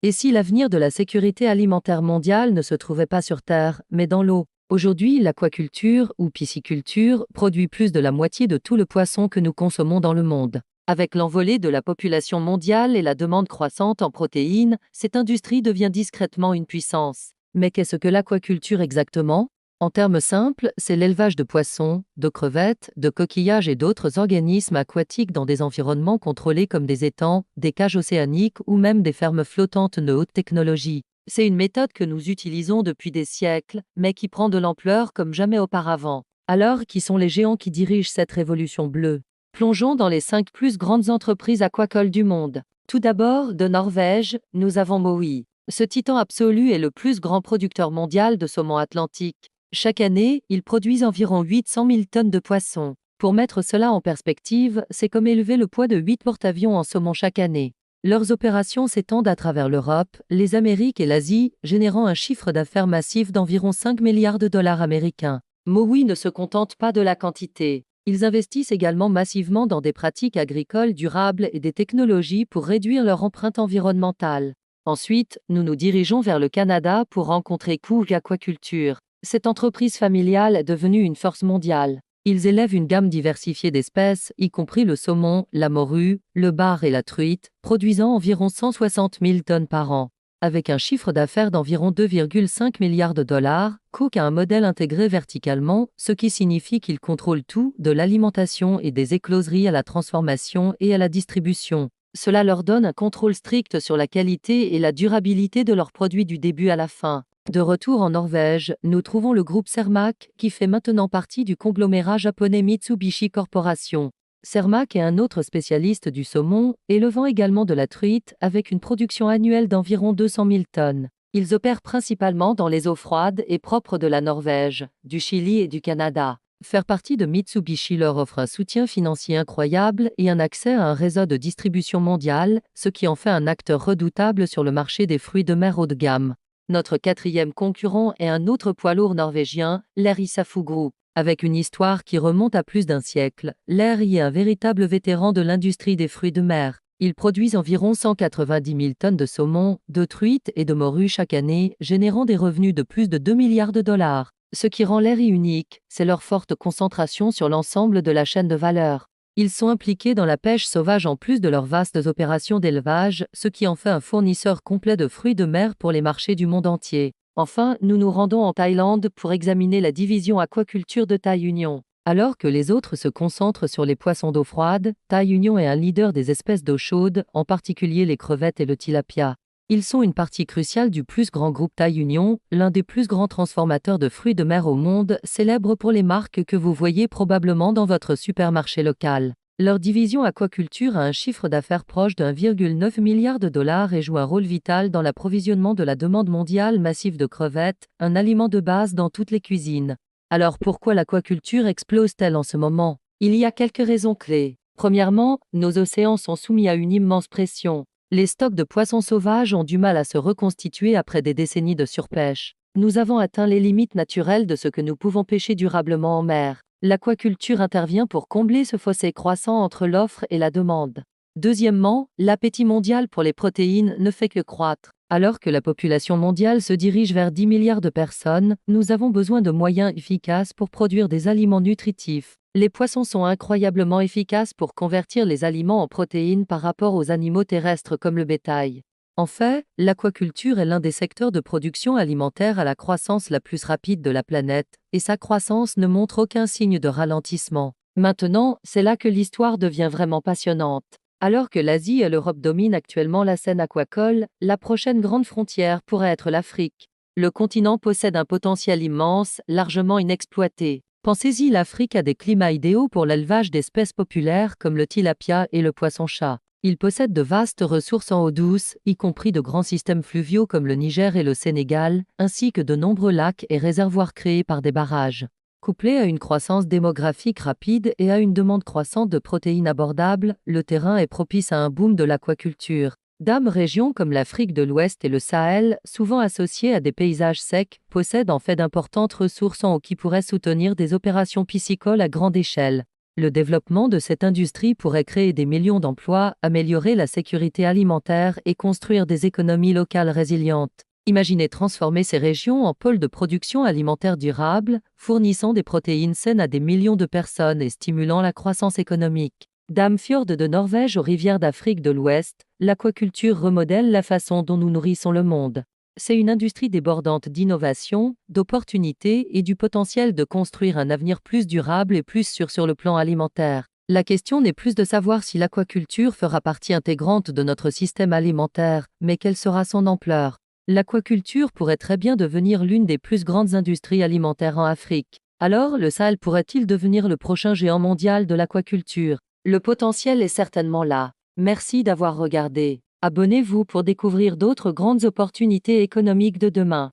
Et si l'avenir de la sécurité alimentaire mondiale ne se trouvait pas sur Terre, mais dans l'eau? Aujourd'hui, l'aquaculture, ou pisciculture, produit plus de la moitié de tout le poisson que nous consommons dans le monde. Avec l'envolée de la population mondiale et la demande croissante en protéines, cette industrie devient discrètement une puissance. Mais qu'est-ce que l'aquaculture exactement? En termes simples, c'est l'élevage de poissons, de crevettes, de coquillages et d'autres organismes aquatiques dans des environnements contrôlés comme des étangs, des cages océaniques ou même des fermes flottantes de haute technologie. C'est une méthode que nous utilisons depuis des siècles, mais qui prend de l'ampleur comme jamais auparavant. Alors, qui sont les géants qui dirigent cette révolution bleue? Plongeons dans les 5 plus grandes entreprises aquacoles du monde. Tout d'abord, de Norvège, nous avons Mowi. Ce titan absolu est le plus grand producteur mondial de saumon atlantique. Chaque année, ils produisent environ 800 000 tonnes de poissons. Pour mettre cela en perspective, c'est comme élever le poids de 8 porte-avions en saumon chaque année. Leurs opérations s'étendent à travers l'Europe, les Amériques et l'Asie, générant un chiffre d'affaires massif d'environ 5 milliards de dollars américains. Mowi ne se contente pas de la quantité. Ils investissent également massivement dans des pratiques agricoles durables et des technologies pour réduire leur empreinte environnementale. Ensuite, nous nous dirigeons vers le Canada pour rencontrer Cool Aquaculture. Cette entreprise familiale est devenue une force mondiale. Ils élèvent une gamme diversifiée d'espèces, y compris le saumon, la morue, le bar et la truite, produisant environ 160 000 tonnes par an. Avec un chiffre d'affaires d'environ 2,5 milliards de dollars, Cook a un modèle intégré verticalement, ce qui signifie qu'il contrôle tout, de l'alimentation et des écloseries à la transformation et à la distribution. Cela leur donne un contrôle strict sur la qualité et la durabilité de leurs produits du début à la fin. De retour en Norvège, nous trouvons le groupe Cermaq, qui fait maintenant partie du conglomérat japonais Mitsubishi Corporation. Cermaq est un autre spécialiste du saumon, élevant également de la truite, avec une production annuelle d'environ 200 000 tonnes. Ils opèrent principalement dans les eaux froides et propres de la Norvège, du Chili et du Canada. Faire partie de Mitsubishi leur offre un soutien financier incroyable et un accès à un réseau de distribution mondial, ce qui en fait un acteur redoutable sur le marché des fruits de mer haut de gamme. Notre quatrième concurrent est un autre poids lourd norvégien, l'Lerøy Seafood Group. Avec une histoire qui remonte à plus d'un siècle, Lerøy est un véritable vétéran de l'industrie des fruits de mer. Ils produisent environ 190 000 tonnes de saumon, de truite et de morue chaque année, générant des revenus de plus de 2 milliards de dollars. Ce qui rend Lerøy unique, c'est leur forte concentration sur l'ensemble de la chaîne de valeur. Ils sont impliqués dans la pêche sauvage en plus de leurs vastes opérations d'élevage, ce qui en fait un fournisseur complet de fruits de mer pour les marchés du monde entier. Enfin, nous nous rendons en Thaïlande pour examiner la division aquaculture de Thai Union. Alors que les autres se concentrent sur les poissons d'eau froide, Thai Union est un leader des espèces d'eau chaude, en particulier les crevettes et le tilapia. Ils sont une partie cruciale du plus grand groupe Thai Union, l'un des plus grands transformateurs de fruits de mer au monde, célèbre pour les marques que vous voyez probablement dans votre supermarché local. Leur division aquaculture a un chiffre d'affaires proche de 1,9 milliard de dollars et joue un rôle vital dans l'approvisionnement de la demande mondiale massive de crevettes, un aliment de base dans toutes les cuisines. Alors pourquoi l'aquaculture explose-t-elle en ce moment? Il y a quelques raisons clés. Premièrement, nos océans sont soumis à une immense pression. Les stocks de poissons sauvages ont du mal à se reconstituer après des décennies de surpêche. Nous avons atteint les limites naturelles de ce que nous pouvons pêcher durablement en mer. L'aquaculture intervient pour combler ce fossé croissant entre l'offre et la demande. Deuxièmement, l'appétit mondial pour les protéines ne fait que croître. Alors que la population mondiale se dirige vers 10 milliards de personnes, nous avons besoin de moyens efficaces pour produire des aliments nutritifs. Les poissons sont incroyablement efficaces pour convertir les aliments en protéines par rapport aux animaux terrestres comme le bétail. En fait, l'aquaculture est l'un des secteurs de production alimentaire à la croissance la plus rapide de la planète, et sa croissance ne montre aucun signe de ralentissement. Maintenant, c'est là que l'histoire devient vraiment passionnante. Alors que l'Asie et l'Europe dominent actuellement la scène aquacole, la prochaine grande frontière pourrait être l'Afrique. Le continent possède un potentiel immense, largement inexploité. Pensez-y, l'Afrique a des climats idéaux pour l'élevage d'espèces populaires comme le tilapia et le poisson-chat. Il possède de vastes ressources en eau douce, y compris de grands systèmes fluviaux comme le Niger et le Sénégal, ainsi que de nombreux lacs et réservoirs créés par des barrages. Couplé à une croissance démographique rapide et à une demande croissante de protéines abordables, le terrain est propice à un boom de l'aquaculture. Régions comme l'Afrique de l'Ouest et le Sahel, souvent associées à des paysages secs, possèdent en fait d'importantes ressources en eau qui pourraient soutenir des opérations piscicoles à grande échelle. Le développement de cette industrie pourrait créer des millions d'emplois, améliorer la sécurité alimentaire et construire des économies locales résilientes. Imaginez transformer ces régions en pôles de production alimentaire durable, fournissant des protéines saines à des millions de personnes et stimulant la croissance économique. D'Amfjord de Norvège aux rivières d'Afrique de l'Ouest, l'aquaculture remodèle la façon dont nous nourrissons le monde. C'est une industrie débordante d'innovation, d'opportunités et du potentiel de construire un avenir plus durable et plus sûr sur le plan alimentaire. La question n'est plus de savoir si l'aquaculture fera partie intégrante de notre système alimentaire, mais quelle sera son ampleur. L'aquaculture pourrait très bien devenir l'une des plus grandes industries alimentaires en Afrique. Alors, le Sahel pourrait-il devenir le prochain géant mondial de l'aquaculture? Le potentiel est certainement là. Merci d'avoir regardé. Abonnez-vous pour découvrir d'autres grandes opportunités économiques de demain.